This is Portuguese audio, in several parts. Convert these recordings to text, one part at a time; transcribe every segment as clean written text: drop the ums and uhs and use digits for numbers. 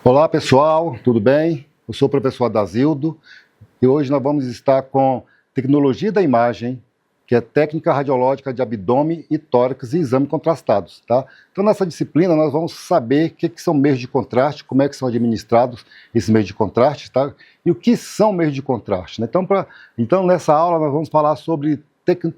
Olá pessoal, tudo bem? Eu sou o professor Adazildo e hoje nós vamos estar com tecnologia da imagem, que é técnica radiológica de abdômen e tórax e exame contrastados, tá? Então nessa disciplina nós vamos saber o que são meios de contraste, como é que são administrados esses meios de contraste, tá? E o que são meios de contraste, né? Então nessa aula nós vamos falar sobre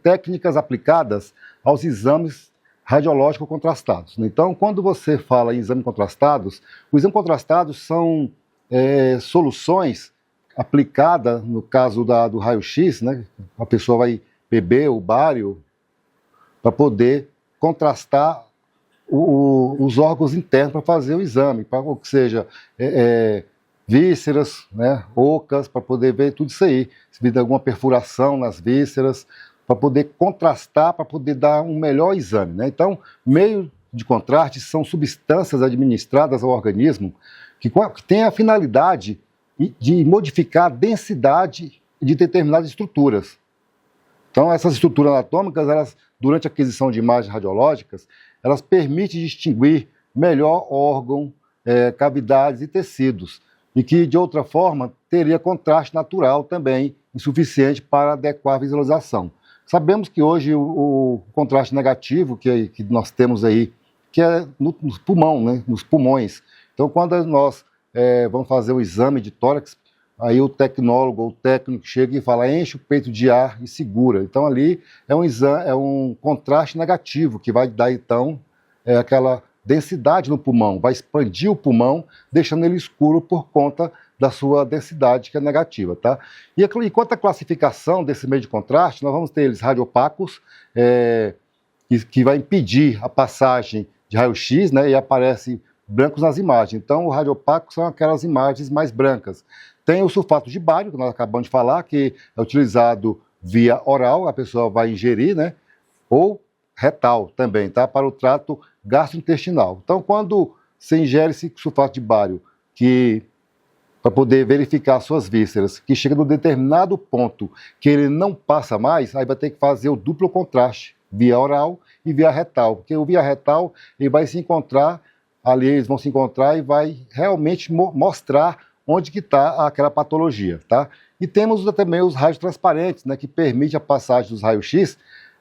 técnicas aplicadas aos exames radiológico contrastados. Então, quando você fala em exame contrastados, os exames contrastados são soluções aplicadas, no caso do raio-x, né? A pessoa vai beber o bário para poder contrastar os órgãos internos para fazer o exame, ou seja, vísceras, né, ocas, para poder ver tudo isso aí, se tem alguma perfuração nas vísceras, para poder contrastar, para poder dar um melhor exame, né? Então, meios de contraste são substâncias administradas ao organismo que têm a finalidade de modificar a densidade de determinadas estruturas. Então, essas estruturas anatômicas, elas, durante a aquisição de imagens radiológicas, elas permitem distinguir melhor órgão, cavidades e tecidos, e que, de outra forma, teria contraste natural também, insuficiente para adequar a visualização. Sabemos que hoje o contraste negativo que nós temos aí, que é no pulmão, né, nos pulmões. Então, quando nós vamos fazer o exame de tórax, aí o tecnólogo ou o técnico chega e fala, enche o peito de ar e segura. Então, ali é um contraste negativo, que vai dar, então, aquela densidade no pulmão, vai expandir o pulmão, deixando ele escuro por conta da sua densidade, que é negativa, tá? E quanto à classificação desse meio de contraste, nós vamos ter eles radiopacos, que vai impedir a passagem de raio-x, né, e aparece brancos nas imagens. Então, o radiopaco são aquelas imagens mais brancas. Tem o sulfato de bário, que nós acabamos de falar, que é utilizado via oral, a pessoa vai ingerir, né, ou retal também, tá, para o trato gastrointestinal. Então, quando você ingere esse sulfato de bário, para poder verificar suas vísceras, que chega num determinado ponto que ele não passa mais, aí vai ter que fazer o duplo contraste, via oral e via retal, porque o via retal ele vai se encontrar, ali eles vão se encontrar e vai realmente mostrar onde que está aquela patologia, tá? E temos também os raios transparentes, né, que permite a passagem dos raios-x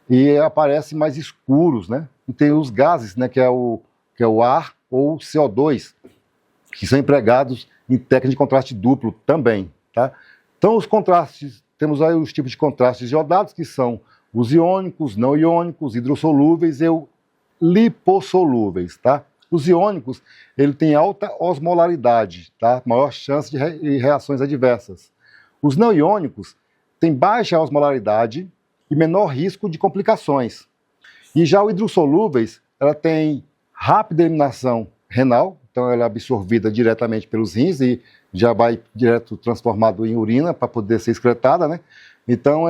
e aparecem mais escuros, né? E tem os gases, né, que é o ar ou o CO2, que são empregados em técnica de contraste duplo também, tá? Então, os contrastes, temos aí os tipos de contrastes iodados, que são os iônicos, não iônicos, hidrossolúveis e lipossolúveis, tá? Os iônicos, ele tem alta osmolaridade, tá? Maior chance de reações adversas. Os não iônicos têm baixa osmolaridade e menor risco de complicações. E já os hidrossolúveis, ela tem rápida eliminação renal, então ela é absorvida diretamente pelos rins e já vai direto transformado em urina para poder ser excretada, né? Então,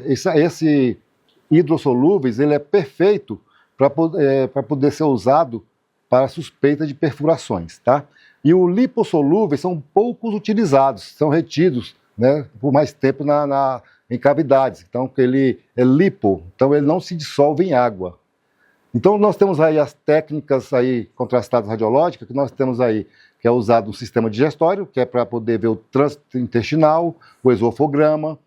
esse hidrossolúveis, ele é perfeito para poder ser usado para suspeita de perfurações, tá? E os lipossolúveis são poucos utilizados, são retidos, né, por mais tempo em cavidades. Então, ele é lipo, então ele não se dissolve em água. Então, nós temos aí as técnicas aí contrastadas radiológicas, que nós temos aí, que é usado no sistema digestório, que é para poder ver o trânsito intestinal, o esofograma,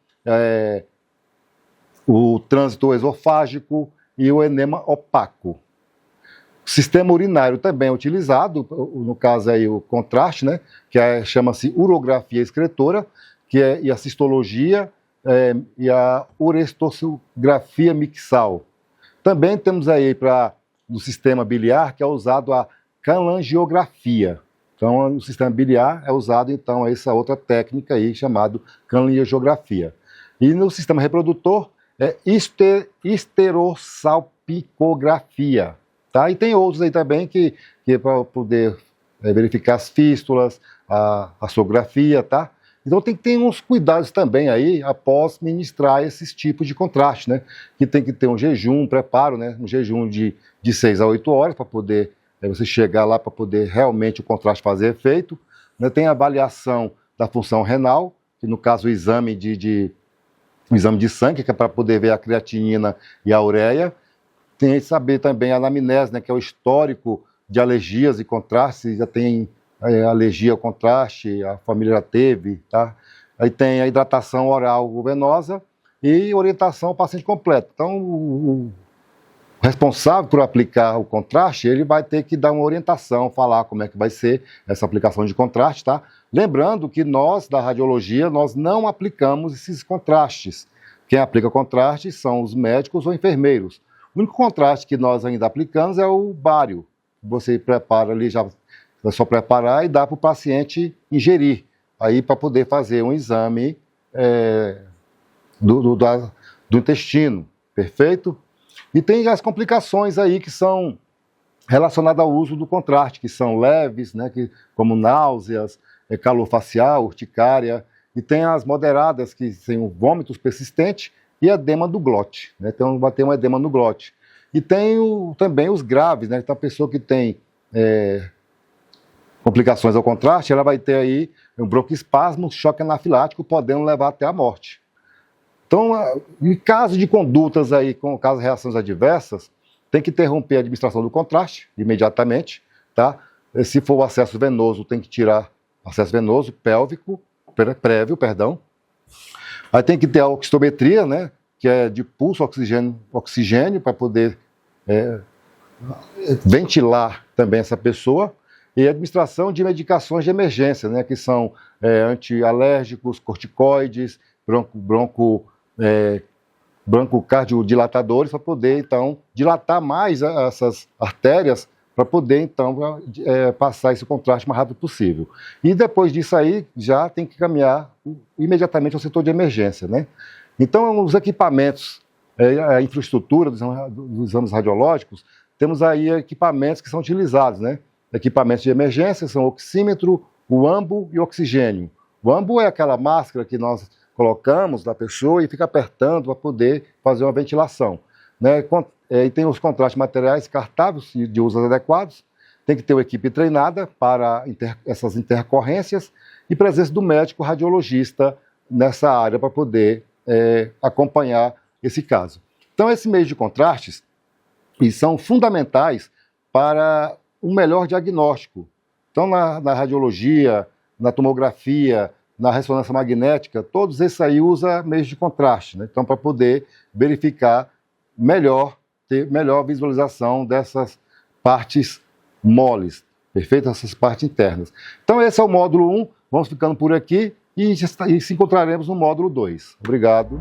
o trânsito esofágico e o enema opaco. O sistema urinário também é utilizado, no caso aí o contraste, né, que chama-se urografia excretora, e a cistologia e a urestocografia mixal. Também temos aí no sistema biliar, que é usado a calangiografia. Então, no sistema biliar é usado, então, essa outra técnica aí, chamada calangiografia. E no sistema reprodutor, é esterossalpicografia. Tá? E tem outros aí também que é para poder verificar as fístulas, a sonografia, tá? Então tem que ter uns cuidados também aí após ministrar esses tipos de contraste, né? Que tem que ter um jejum, um preparo, né? Um jejum de 6 a 8 horas para poder você chegar lá para poder realmente o contraste fazer efeito. Né? Tem a avaliação da função renal, que no caso o exame de sangue, que é para poder ver a creatinina e a ureia. Tem que saber também a anamnese, né? Que é o histórico de alergias e contrastes, já tem alergia ao contraste, a família já teve, tá? Aí tem a hidratação oral ou venosa e orientação ao paciente completo. Então, o responsável por aplicar o contraste, ele vai ter que dar uma orientação, falar como é que vai ser essa aplicação de contraste, tá? Lembrando que nós, da radiologia, nós não aplicamos esses contrastes. Quem aplica contraste são os médicos ou enfermeiros. O único contraste que nós ainda aplicamos é o bário. Você prepara ali, já é só preparar e dá para o paciente ingerir, aí para poder fazer um exame do intestino, perfeito? E tem as complicações aí que são relacionadas ao uso do contraste, que são leves, né, como náuseas, calor facial, urticária, e tem as moderadas, que são vômitos persistentes e edema do glote, né, então vai ter um edema no glote. E tem também os graves, né, então a pessoa que tem complicações ao contraste, ela vai ter aí um broncoespasmo, choque anafilático, podendo levar até a morte. Então, em caso de condutas aí, com caso de reações adversas, tem que interromper a administração do contraste imediatamente, tá? Se for o acesso venoso, tem que tirar acesso venoso prévio, perdão. Aí tem que ter a oximetria, né? Que é de pulso oxigênio para poder ventilar também essa pessoa. E a administração de medicações de emergência, né? Que são antialérgicos, corticoides, broncodilatadores, para poder, então, dilatar mais essas artérias, para poder, então, passar esse contraste o mais rápido possível. E depois disso aí, já tem que caminhar imediatamente ao setor de emergência, né? Então, os equipamentos, a infraestrutura dos exames radiológicos, temos aí equipamentos que são utilizados, né? Equipamentos de emergência são oxímetro, o ambo e o oxigênio. O ambo é aquela máscara que nós colocamos da pessoa e fica apertando para poder fazer uma ventilação, né? E tem os contrastes materiais cartáveis de usos adequados, tem que ter uma equipe treinada para essas intercorrências e presença do médico radiologista nessa área para poder acompanhar esse caso. Então, esses meios de contrastes são fundamentais para um melhor diagnóstico. Então, na radiologia, na tomografia, na ressonância magnética, todos esses aí usam meios de contraste, né? Então, para poder verificar melhor, ter melhor visualização dessas partes moles, perfeito? Essas partes internas. Então, esse é o módulo 1, vamos ficando por aqui e se encontraremos no módulo 2. Obrigado.